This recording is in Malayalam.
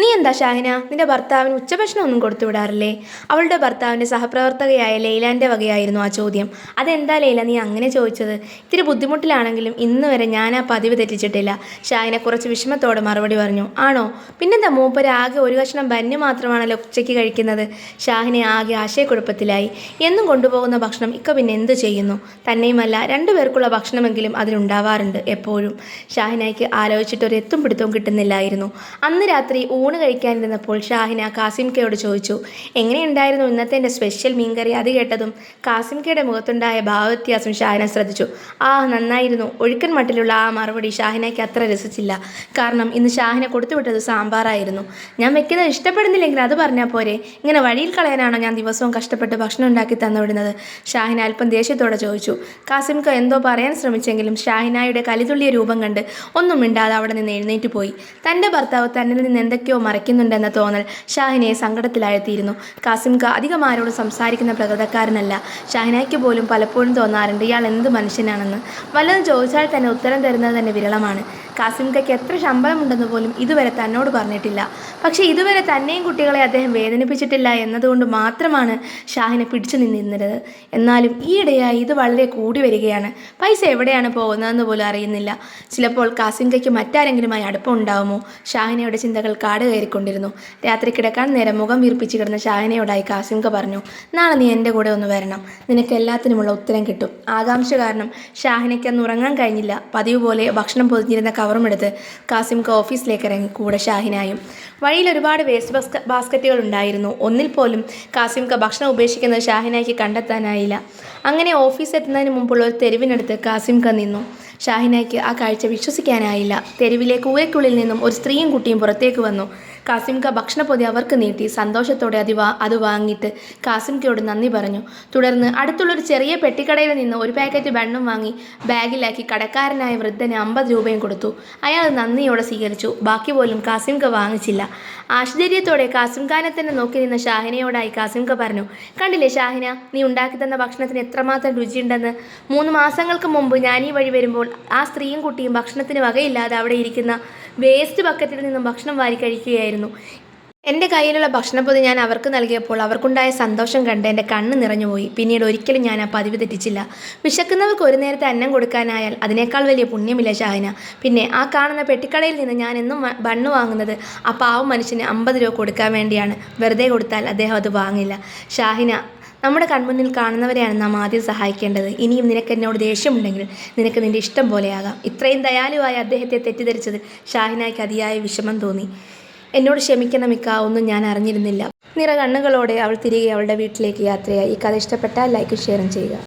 നീ എന്താ ഷാഹിന, നിന്റെ ഭർത്താവിന് ഉച്ചഭക്ഷണം ഒന്നും കൊടുത്തു വിടാറില്ലേ? അവളുടെ ഭർത്താവിൻ്റെ സഹപ്രവർത്തകയായ ലൈലാൻ്റെ വകയായിരുന്നു ആ ചോദ്യം. അതെന്താ ലൈല നീ അങ്ങനെ ചോദിച്ചത്? ഇത്തിരി ബുദ്ധിമുട്ടിലാണെങ്കിലും ഇന്ന് വരെ ഞാൻ ആ പതിവ് തെറ്റിച്ചിട്ടില്ല. ഷാഹിന കുറച്ച് വിഷമത്തോടെ മറുപടി പറഞ്ഞു. ആണോ? പിന്നെന്താ മൂപ്പര് ആകെ ഒരു കഷ്ണം ബന്ന് മാത്രമാണല്ലോ ഉച്ചയ്ക്ക് കഴിക്കുന്നത്? ഷാഹിന ആകെ ആശയക്കുഴപ്പത്തിലായി. എന്നും കൊണ്ടുപോകുന്ന ഭക്ഷണം ഇക്ക പിന്നെ എന്ത് ചെയ്യുന്നു? തന്നെയുമല്ല, രണ്ടുപേർക്കുള്ള ഭക്ഷണമെങ്കിലും അതിലുണ്ടാവാറുണ്ട് എപ്പോഴും. ഷാഹിനയ്ക്ക് ആലോചിച്ചിട്ട് ഒരു എത്തും പിടുത്തവും കിട്ടുന്നില്ലായിരുന്നു. അന്ന് രാത്രി ഊണ് കഴിക്കാനിരുന്നപ്പോൾ ഷാഹിന കാസിംകയോട് ചോദിച്ചു, എങ്ങനെയുണ്ടായിരുന്നു ഇന്നത്തെ എൻ്റെ സ്പെഷ്യൽ മീൻകറി? അത് കേട്ടതും കാസിംകയുടെ മുഖത്തുണ്ടായ ഭാവവ്യത്യാസം ഷാഹിന ശ്രദ്ധിച്ചു. നന്നായിരുന്നു. ഒഴുക്കൻ മട്ടിലുള്ള ആ മറുപടി ഷാഹിനയ്ക്ക് അത്ര രസിച്ചില്ല. കാരണം ഇന്ന് ഷാഹിന കൊടുത്തുവിട്ടത് സാമ്പാറായിരുന്നു. ഞാൻ വെക്കുന്നത് ഇഷ്ടപ്പെടുന്നില്ലെങ്കിൽ അത് പറഞ്ഞാൽ പോരെ? ഇങ്ങനെ വഴിയിൽ കളയാനാണോ ഞാൻ ദിവസവും കഷ്ടപ്പെട്ട് ഭക്ഷണം ഉണ്ടാക്കി തന്നുവിടുന്നത്? ഷാഹിന അല്പം ദേഷ്യത്തോടെ ചോദിച്ചു. കാസിംക എന്തോ പറയാൻ ശ്രമിച്ചെങ്കിലും ഷാഹിനയുടെ കലിതുള്ളിയ രൂപം കണ്ട് ഒന്നും മിണ്ടാതെ അവിടെ നിന്ന് എഴുന്നേറ്റ് പോയി. തൻ്റെ ഭർത്താവ് തന്നിൽ നിന്ന് എന്തൊക്കെയോ മറയ്ക്കുന്നുണ്ടെന്ന തോന്നൽ ഷാഹിനയെ സങ്കടത്തിലാഴ്ത്തിയിരുന്നു. കാസിംക അധികം ആരോടും സംസാരിക്കുന്ന പ്രകൃതക്കാരനല്ല. ഷാഹിനയ്ക്ക് പോലും പലപ്പോഴും തോന്നാറുണ്ട് ഇയാൾ എന്ത് മനുഷ്യനാണെന്ന്. വല്ലതും ചോദിച്ചാൽ തന്നെ ഉത്തരം തരുന്നത് തന്നെ വിരളമാണ്. കാസിംകയ്ക്ക് എത്ര ശമ്പളമുണ്ടെന്ന് പോലും ഇതുവരെ തന്നോട് പറഞ്ഞിട്ടില്ല. പക്ഷേ ഇതുവരെ തന്നെയും കുട്ടികളെ അദ്ദേഹം വേദനിപ്പിച്ചിട്ടില്ല എന്നതുകൊണ്ട് മാത്രമാണ് ഷാഹിന പിടിച്ചു നിന്നിരുന്നത്. എന്നാലും ഈയിടെയായി ഇത് വളരെ കൂടി വരികയാണ്. പൈസ എവിടെയാണ് പോകുന്നതെന്ന് പോലും അറിയുന്നില്ല. ചിലപ്പോൾ കാസിംകയ്ക്ക് മറ്റാരെങ്കിലുമായി അടുപ്പം ഉണ്ടാവുമോ? ഷാഹിനയുടെ ചിന്തകൾ കാട് കയറിക്കൊണ്ടിരുന്നു. രാത്രി കിടക്കാൻ നേരം മുഖം വീർപ്പിച്ച് കിടന്ന ഷാഹിനയോടായി കാസിംക പറഞ്ഞു, നാളെ നീ എൻ്റെ കൂടെ ഒന്ന് വരണം. നിനക്ക് എല്ലാത്തിനുമുള്ള ഉത്തരം കിട്ടും. ആകാംക്ഷ കാരണം ഷാഹിനയ്ക്ക് അന്ന് ഉറങ്ങാൻ കഴിഞ്ഞില്ല. പതിവ് പോലെ ഭക്ഷണം പൊതിഞ്ഞിരുന്ന കവറും എടുത്ത് കാസിംക ഓഫീസിലേക്ക് ഇറങ്ങി. കൂടെ ഷാഹിനായും. വഴിയിൽ ഒരുപാട് വേസ്റ്റ് ബാസ്ക്കറ്റുകൾ ഉണ്ടായിരുന്നു. ഒന്നിൽ പോലും കാസിംക ഭക്ഷണം ഉപേക്ഷിക്കുന്നത് ഷാഹിനയ്ക്ക് കണ്ടെത്താനായില്ല. അങ്ങനെ ഓഫീസ് എത്തുന്നതിന് മുമ്പുള്ള ഒരു തെരുവിനടുത്ത് കാസിംക നിന്നു. ഷാഹിനയ്ക്ക് ആ കാഴ്ച വിശ്വസിക്കാനായില്ല. തെരുവിലെ കൂരയ്ക്കുള്ളിൽ നിന്നും ഒരു സ്ത്രീയും കുട്ടിയും പുറത്തേക്ക് വന്നു. കാസിംക ഭക്ഷണപ്പൊതി അവർക്ക് നീട്ടി. സന്തോഷത്തോടെ അത് വാങ്ങിയിട്ട് കാസിംകയോട് നന്ദി പറഞ്ഞു. തുടർന്ന് അടുത്തുള്ളൊരു ചെറിയ പെട്ടിക്കടയിൽ നിന്ന് ഒരു പാക്കറ്റ് ബണ്ണും വാങ്ങി ബാഗിലാക്കി കടക്കാരനായ വൃദ്ധന് 50 രൂപയും കൊടുത്തു. അയാൾ നന്ദിയോടെ സ്വീകരിച്ചു. ബാക്കി പോലും കാസിംക വാങ്ങിച്ചില്ല. ആശ്ചര്യത്തോടെ കാസിംഖാനെ തന്നെ നോക്കി നിന്ന ഷാഹിനയോടായി കാസിംക പറഞ്ഞു, കണ്ടില്ലേ ഷാഹിന, നീ ഉണ്ടാക്കി തന്ന ഭക്ഷണത്തിന് എത്രമാത്രം രുചിയുണ്ടെന്ന്. 3 മാസങ്ങൾക്ക് മുമ്പ് ഞാൻ ഈ വഴി വരുമ്പോൾ ആ സ്ത്രീയും കുട്ടിയും ഭക്ഷണത്തിന് വകയില്ലാതെ അവിടെ ഇരിക്കുന്ന വേസ്റ്റ് ബക്കറ്റിൽ നിന്നും ഭക്ഷണം വാരി കഴിക്കുകയായിരുന്നു. എൻ്റെ കയ്യിലുള്ള ഭക്ഷണപ്പൊതി ഞാൻ അവർക്ക് നൽകിയപ്പോൾ അവർക്കുണ്ടായ സന്തോഷം കണ്ട് എൻ്റെ കണ്ണ് നിറഞ്ഞുപോയി. പിന്നീട് ഒരിക്കലും ഞാൻ ആ പതിവ് തെറ്റിച്ചില്ല. വിശക്കുന്നവർക്ക് ഒരു നേരത്തെ അന്നം കൊടുക്കാനായാൽ അതിനേക്കാൾ വലിയ പുണ്യമില്ല ഷാഹിന. പിന്നെ ആ കാണുന്ന പെട്ടിക്കടയിൽ നിന്ന് ഞാൻ എന്നും ബണ്ണ് വാങ്ങുന്നത് ആ പാവം മനുഷ്യന് 50 രൂപ കൊടുക്കാൻ വേണ്ടിയാണ്. വെറുതെ കൊടുത്താൽ അദ്ദേഹം അത് വാങ്ങില്ല. ഷാഹിന, നമ്മുടെ കൺമുന്നിൽ കാണുന്നവരെയാണ് നാം ആദ്യം സഹായിക്കേണ്ടത്. ഇനിയും നിനക്ക് എന്നോട് ദേഷ്യമുണ്ടെങ്കിൽ നിനക്ക് നിൻ്റെ ഇഷ്ടം പോലെയാകാം. ഇത്രയും ദയാലുവായ അദ്ദേഹത്തെ തെറ്റിദ്ധരിച്ചത് ഷാഹിനയ്ക്ക് അതിയായ വിഷമം തോന്നി. എന്നോട് ക്ഷമിക്കണം ഇക്ക, ഒന്നും ഞാൻ അറിഞ്ഞിരുന്നില്ല. നിറകണ്ണുകളോടെ അവൾ തിരികെ അവളുടെ വീട്ടിലേക്ക് യാത്രയായി. ഈ കഥ ഇഷ്ടപ്പെട്ടാൽ ലൈക്കും ഷെയറും ചെയ്യുക.